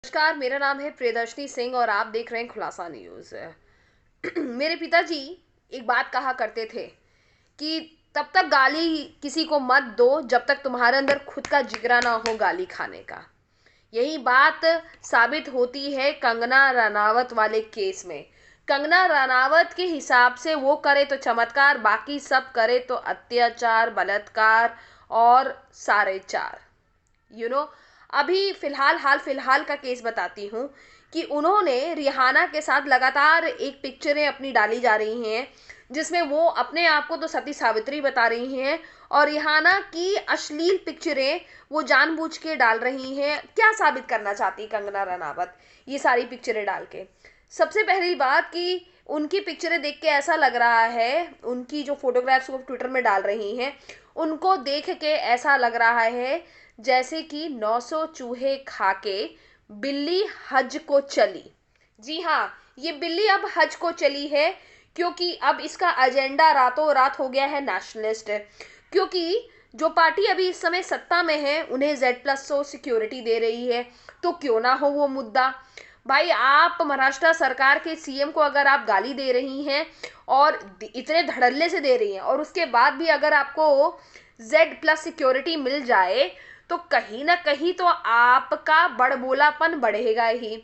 नमस्कार, मेरा नाम है प्रियदर्शनी सिंह और आप देख रहे हैं खुलासा न्यूज़। मेरे पिताजी एक बात कहा करते थे कि तब तक गाली किसी को मत दो जब तक तुम्हारे अंदर खुद का जिगरा ना हो गाली खाने का। यही बात साबित होती है कंगना रनावत वाले केस में। कंगना रनावत के हिसाब से वो करे तो चमत्कार, बाकी सब करे तो अत्याचार, बलात्कार और सारे चार। यू नो अभी हाल फिलहाल का केस बताती हूँ कि उन्होंने रिहाना के साथ लगातार एक पिक्चरें अपनी डाली जा रही हैं जिसमें वो अपने आप को तो सती सावित्री बता रही हैं और रिहाना की अश्लील पिक्चरें वो जानबूझ के डाल रही हैं। क्या साबित करना चाहती कंगना रनावत ये सारी पिक्चरें डाल के? सबसे पहली बात कि उनकी पिक्चरें देख के ऐसा लग रहा है, उनकी जो फोटोग्राफ्स वो ट्विटर में डाल रही हैं उनको देख के ऐसा लग रहा है जैसे कि 900 चूहे खा के बिल्ली हज को चली। जी हाँ, ये बिल्ली अब हज को चली है क्योंकि अब इसका एजेंडा रातों रात हो गया है नेशनलिस्ट। क्योंकि जो पार्टी अभी इस समय सत्ता में है उन्हें Z+100 सिक्योरिटी दे रही है, तो क्यों ना हो वो मुद्दा। भाई, आप महाराष्ट्र सरकार के सीएम को अगर आप गाली दे रही हैं और इतने धड़ल्ले से दे रही हैं और उसके बाद भी अगर आपको Z+ सिक्योरिटी मिल जाए तो कहीं ना कहीं तो आपका बड़बोलापन बढ़ेगा ही।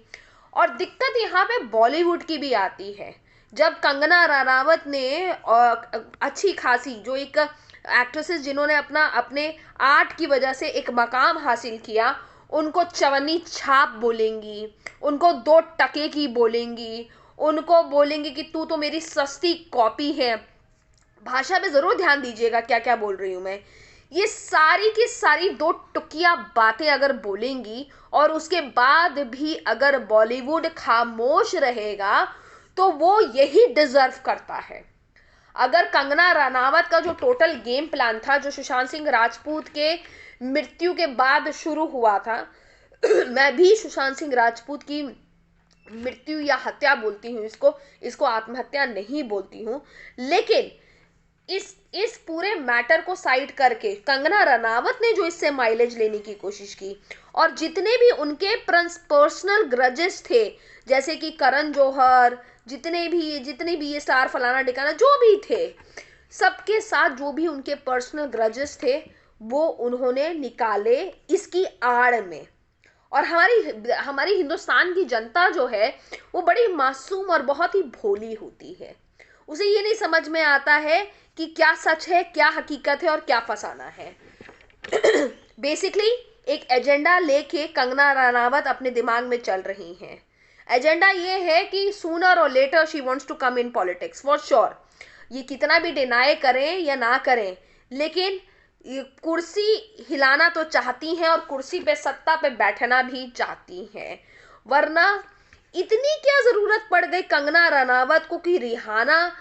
और दिक्कत यहाँ पे बॉलीवुड की भी आती है। जब कंगना रनावत ने अच्छी खासी जो एक एक्ट्रेसेस जिन्होंने अपने आर्ट की वजह से एक मकाम हासिल किया, उनको चवन्नी छाप बोलेंगी, उनको 2 टके की बोलेंगी, उनको बोलेंगी कि तू तो मेरी सस्ती कॉपी है। भाषा पे जरूर ध्यान दीजिएगा क्या क्या बोल रही हूँ मैं। ये सारी की सारी 2 टुकिया बातें अगर बोलेंगी और उसके बाद भी अगर बॉलीवुड खामोश रहेगा तो वो यही डिजर्व करता है। अगर कंगना रनावत का जो टोटल गेम प्लान था जो सुशांत सिंह राजपूत के मृत्यु के बाद शुरू हुआ था मैं भी सुशांत सिंह राजपूत की मृत्यु या हत्या बोलती हूँ, इसको आत्महत्या नहीं बोलती हूँ, लेकिन इस पूरे मैटर को साइड करके कंगना रनावत ने जो इससे माइलेज लेने की कोशिश की और जितने भी उनके पर्सनल ग्रजेस थे, जैसे कि करण जौहर, जितने भी ये स्टार फलाना ढिकाना जो भी थे, सबके साथ जो भी उनके पर्सनल ग्रजेस थे वो उन्होंने निकाले इसकी आड़ में। और हमारी हिंदुस्तान की जनता जो है वो बड़ी मासूम और बहुत ही भोली होती है। उसे ये नहीं समझ में आता है कि क्या सच है, क्या हकीकत है और क्या फसाना है। बेसिकली एक एजेंडा लेके कंगना रनावत अपने दिमाग में चल रही हैं। एजेंडा ये है कि सूनर और later she wants to come in politics for sure. ये कितना भी डिनाई करें या ना करें, लेकिन ये कुर्सी हिलाना तो चाहती हैं और कुर्सी पे सत्ता पे बैठना भी चाहती हैं। वरना इतनी क्या जरूरत पड़ गई कंगना रनावत को कि रिहाना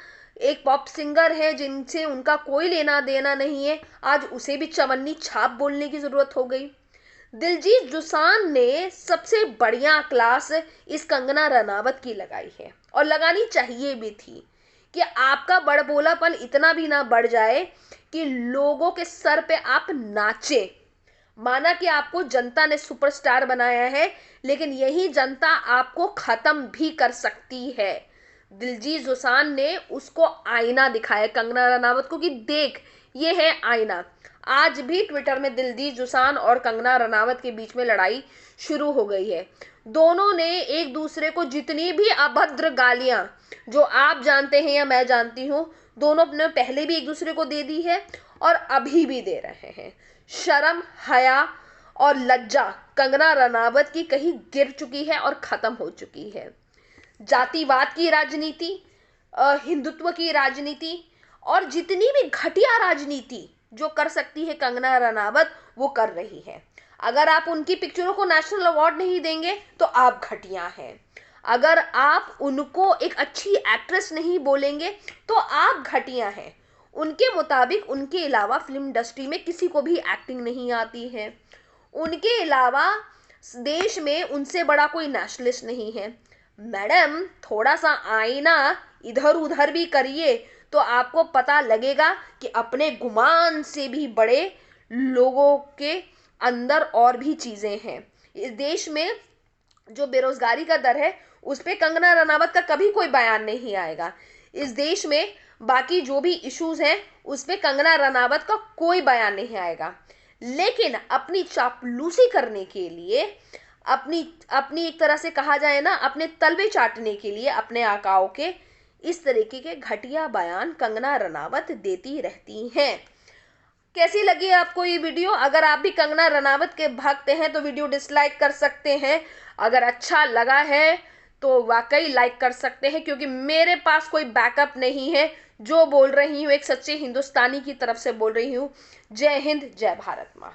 एक पॉप सिंगर है जिनसे उनका कोई लेना देना नहीं है, आज उसे भी चवन्नी छाप बोलने की जरूरत हो गई। दिलजीत दोसांझ ने सबसे बढ़िया क्लास इस कंगना रनावत की लगाई है और लगानी चाहिए भी थी कि आपका बड़बोलापन इतना भी ना बढ़ जाए कि लोगों के सर पे आप नाचे। माना कि आपको जनता ने सुपरस्टार बनाया है, लेकिन यही जनता आपको खत्म भी कर सकती है। दिलजीत दोसांझ ने उसको आईना दिखाया कंगना रनावत को कि देख ये है आईना। आज भी ट्विटर में दिलजीत दोसांझ और कंगना रनावत के बीच में लड़ाई शुरू हो गई है। दोनों ने एक दूसरे को जितनी भी अभद्र गालियां जो आप जानते हैं या मैं जानती हूं, दोनों ने पहले भी एक दूसरे को दे दी है और अभी भी दे रहे हैं। शर्म, हया और लज्जा कंगना रनावत की कहीं गिर चुकी है और खत्म हो चुकी है। जातिवाद की राजनीति, हिंदुत्व की राजनीति और जितनी भी घटिया राजनीति जो कर सकती है कंगना रनावत वो कर रही है। अगर आप उनकी पिक्चरों को नेशनल अवार्ड नहीं देंगे तो आप घटिया हैं। अगर आप उनको एक अच्छी एक्ट्रेस नहीं बोलेंगे तो आप घटिया हैं। उनके मुताबिक उनके अलावा फिल्म इंडस्ट्री में किसी को भी एक्टिंग नहीं आती है। उनके अलावा देश में उनसे बड़ा कोई नेशनलिस्ट नहीं है। मैडम, थोड़ा सा आईना इधर उधर भी करिए तो आपको पता लगेगा कि अपने गुमान से भी बड़े लोगों के अंदर और भी चीजें हैं। इस देश में जो बेरोजगारी का दर है उस पे कंगना रनावत का कभी कोई बयान नहीं आएगा। इस देश में बाकी जो भी इश्यूज हैं उस पे कंगना रनावत का कोई बयान नहीं आएगा। लेकिन अपनी चापलूसी करने के लिए, अपनी अपनी एक तरह से कहा जाए ना, अपने तलवे चाटने के लिए अपने आकाओं के, इस तरीके के घटिया बयान कंगना रनावत देती रहती हैं। कैसी लगी आपको ये वीडियो? अगर आप भी कंगना रनावत के भक्त हैं तो वीडियो डिसलाइक कर सकते हैं। अगर अच्छा लगा है तो वाकई लाइक कर सकते हैं, क्योंकि मेरे पास कोई बैकअप नहीं है। जो बोल रही हूँ एक सच्चे हिंदुस्तानी की तरफ से बोल रही हूँ। जय हिंद, जय भारत माँ।